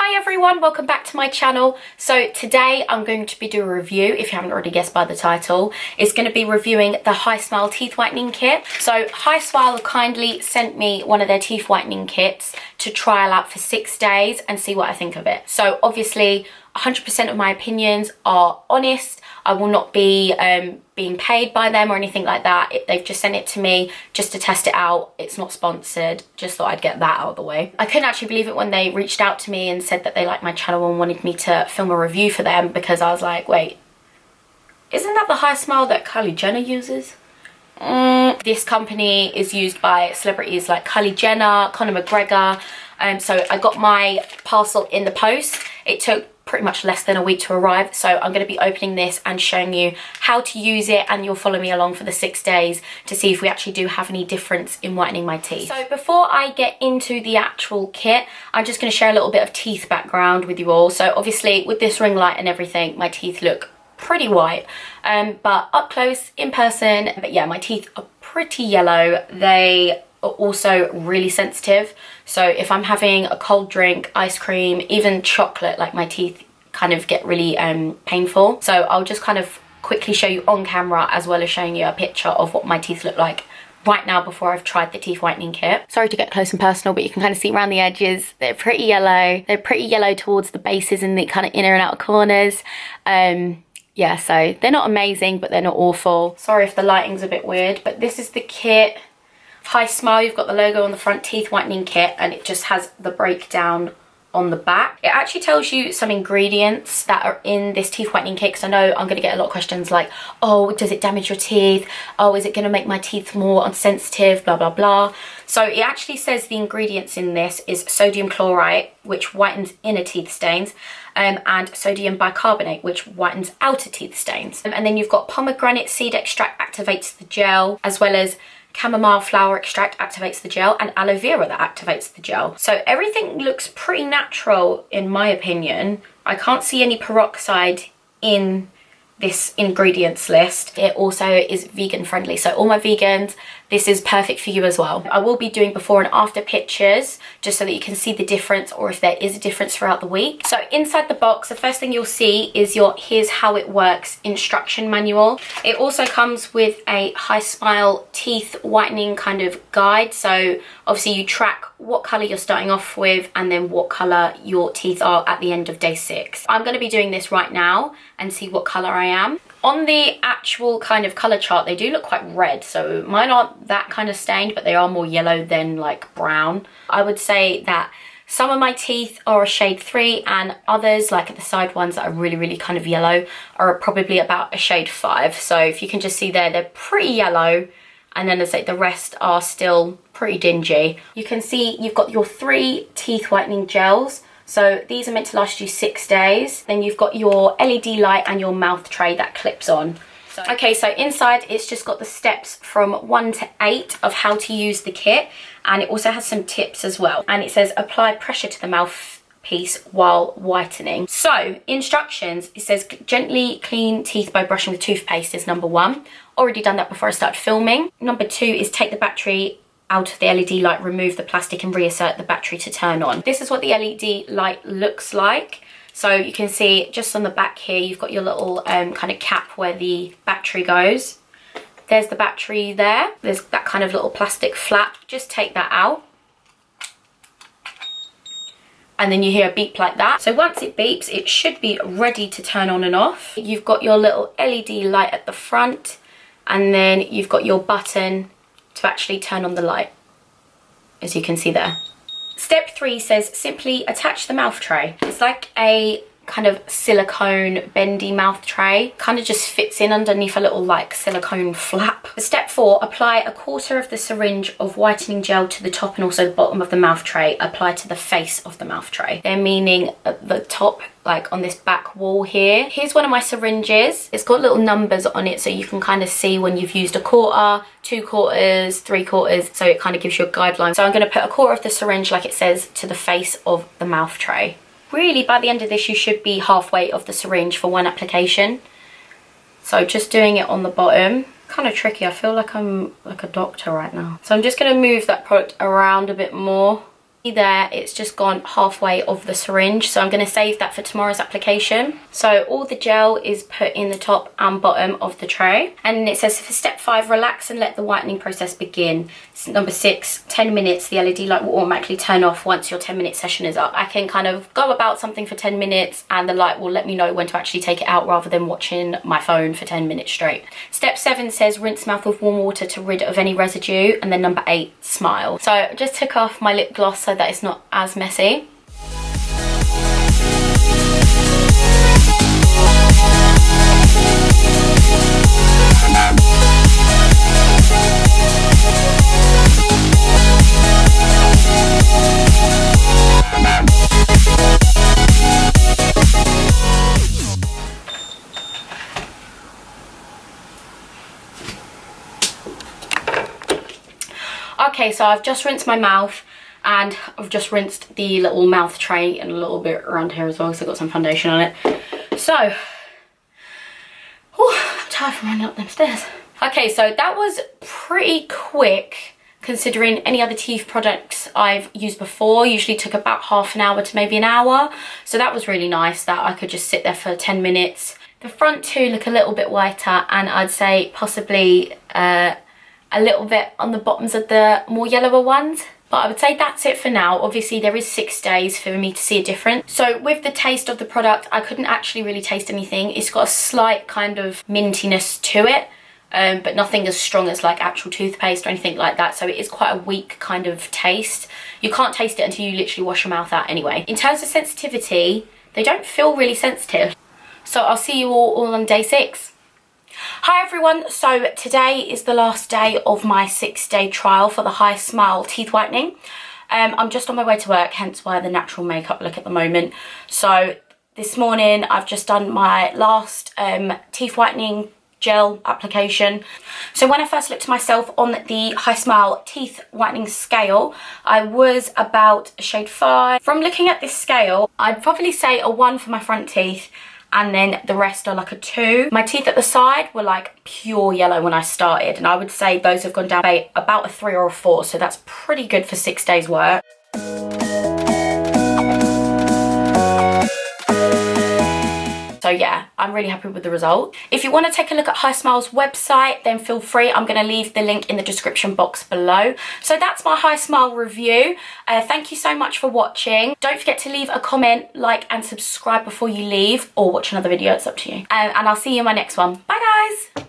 Hi everyone, welcome back to my channel. So today I'm going to be doing a review, if you haven't already guessed by the title. It's going to be reviewing the HiSmile Teeth Whitening Kit. So HiSmile kindly sent me one of their teeth whitening kits to trial out for 6 days and see what I think of it. So obviously 100% of my opinions are honest. I will not be being paid by them or anything like that. They've just sent it to me just to test it out. It's not sponsored. Just thought I'd get that out of the way. I couldn't actually believe it when they reached out to me and said that they liked my channel and wanted me to film a review for them, because I was like, wait, isn't that the HiSmile that Kylie Jenner uses? This company is used by celebrities like Kylie Jenner, Conor McGregor. So I got my parcel in the post. It took pretty much less than a week to arrive, so I'm going to be opening this and showing you how to use it, and you'll follow me along for the 6 days to see if we actually do have any difference in whitening my teeth. So before I get into the actual kit, I'm just going to share a little bit of teeth background with you all. So obviously with this ring light and everything, my teeth look pretty white, but up close in person, but yeah, my teeth are pretty yellow. They are also really sensitive, so if I'm having a cold drink, ice cream, even chocolate, like my teeth kind of get really painful. So I'll just kind of quickly show you on camera, as well as showing you a picture of what my teeth look like right now before I've tried the teeth whitening kit. Sorry to get close and personal, but you can kind of see around the edges, they're pretty yellow. They're pretty yellow towards the bases and the kind of inner and outer corners. Yeah, so they're not amazing, but they're not awful. Sorry if the lighting's a bit weird, but this is the kit. HiSmile, you've got the logo on the front, teeth whitening kit, and it just has the breakdown on the back. It actually tells you some ingredients that are in this teeth whitening kit, because I know I'm going to get a lot of questions like, oh, does it damage your teeth? Oh, is it going to make my teeth more unsensitive? Blah, blah, blah. So it actually says the ingredients in this is sodium chloride, which whitens inner teeth stains, and sodium bicarbonate, which whitens outer teeth stains. And then you've got pomegranate seed extract activates the gel, as well as chamomile flower extract activates the gel, and aloe vera that activates the gel. So everything looks pretty natural in my opinion. I can't see any peroxide in this ingredients list. It also is vegan friendly, so all my vegans, this is perfect for you as well. I will be doing before and after pictures just so that you can see the difference, or if there is a difference throughout the week. So inside the box, the first thing you'll see is your here's how it works instruction manual. It also comes with a HiSmile teeth whitening kind of guide. So obviously you track what color you're starting off with and then what color your teeth are at the end of day 6. I'm going to be doing this right now and see what color I am. On the actual kind of color chart, they do look quite red, so mine aren't that kind of stained, but they are more yellow than like brown. I would say that some of my teeth are a shade 3, and others, like at the side ones that are really kind of yellow, are probably about a shade 5. So if you can just see there, they're pretty yellow, and then as I say, the rest are still pretty dingy. You can see you've got your 3 teeth whitening gels. So these are meant to last you 6 days. Then you've got your LED light and your mouth tray that clips on. Okay, so inside it's just got the steps from 1 to 8 of how to use the kit, and it also has some tips as well. And it says apply pressure to the mouthpiece while whitening. So instructions, it says gently clean teeth by brushing with toothpaste is number 1. Already done that before I started filming. Number 2 is take the battery out of the LED light, remove the plastic and reinsert the battery to turn on. This is what the LED light looks like. So you can see just on the back here, you've got your little kind of cap where the battery goes. There's the battery there. There's that kind of little plastic flap. Just take that out. And then you hear a beep like that. So once it beeps, it should be ready to turn on and off. You've got your little LED light at the front, and then you've got your button to actually turn on the light, as you can see there. Step 3 says simply attach the mouth tray. It's like a kind of silicone bendy mouth tray, kind of just fits in underneath a little like silicone flap. Step 4, apply a quarter of the syringe of whitening gel to the top and also the bottom of the mouth tray. Apply to the face of the mouth tray. They're meaning at the top, like on this back wall here. Here's one of my syringes. It's got little numbers on it, so you can kind of see when you've used a quarter, 2 quarters, 3 quarters, so it kind of gives you a guideline. So I'm going to put a quarter of the syringe, like it says, to the face of the mouth tray. Really, by the end of this, you should be halfway of the syringe for one application. So just doing it on the bottom. Kind of tricky. I feel like I'm like a doctor right now. So I'm just going to move that product around a bit more. There, it's just gone halfway of the syringe, so I'm going to save that for tomorrow's application. So all the gel is put in the top and bottom of the tray, and it says for step 5, relax and let the whitening process begin. Number 6, 10 minutes, the LED light will automatically turn off once your 10-minute session is up. I can kind of go about something for 10 minutes and the light will let me know when to actually take it out rather than watching my phone for 10 minutes straight. Step 7 says rinse mouth with warm water to rid of any residue, and then number 8, smile. So I just took off my lip gloss so that it's not as messy. Okay, so I've just rinsed my mouth and I've just rinsed the little mouth tray and a little bit around here as well because I've got some foundation on it. So, I'm tired from running up them stairs. Okay, so that was pretty quick considering any other teeth products I've used before usually took about half an hour to maybe an hour. So that was really nice that I could just sit there for 10 minutes. The front two look a little bit whiter, and I'd say possibly a little bit on the bottoms of the more yellower ones. But I would say that's it for now. Obviously there is 6 days for me to see a difference. So with the taste of the product, I couldn't actually really taste anything. It's got a slight kind of mintiness to it, but nothing as strong as like actual toothpaste or anything like that. So it is quite a weak kind of taste. You can't taste it until you literally wash your mouth out anyway. In terms of sensitivity, they don't feel really sensitive. So I'll see you all on day 6. Hi everyone, so today is the last day of my 6-day trial for the HiSmile Teeth Whitening. I'm just on my way to work, hence why the natural makeup look at the moment. So this morning I've just done my last teeth whitening gel application. So when I first looked at myself on the HiSmile Teeth Whitening scale, I was about a shade 5. From looking at this scale, I'd probably say a 1 for my front teeth, and then the rest are like a 2. My teeth at the side were like pure yellow when I started, and I would say those have gone down by about a 3 or a 4, so that's pretty good for 6 days work. So yeah, I'm really happy with the result. If you want to take a look at HiSmile's website, then feel free. I'm going to leave the link in the description box below. So that's my HiSmile review. Thank you so much for watching. Don't forget to leave a comment, like and subscribe before you leave, or watch another video. It's up to you. And I'll see you in my next one. Bye guys.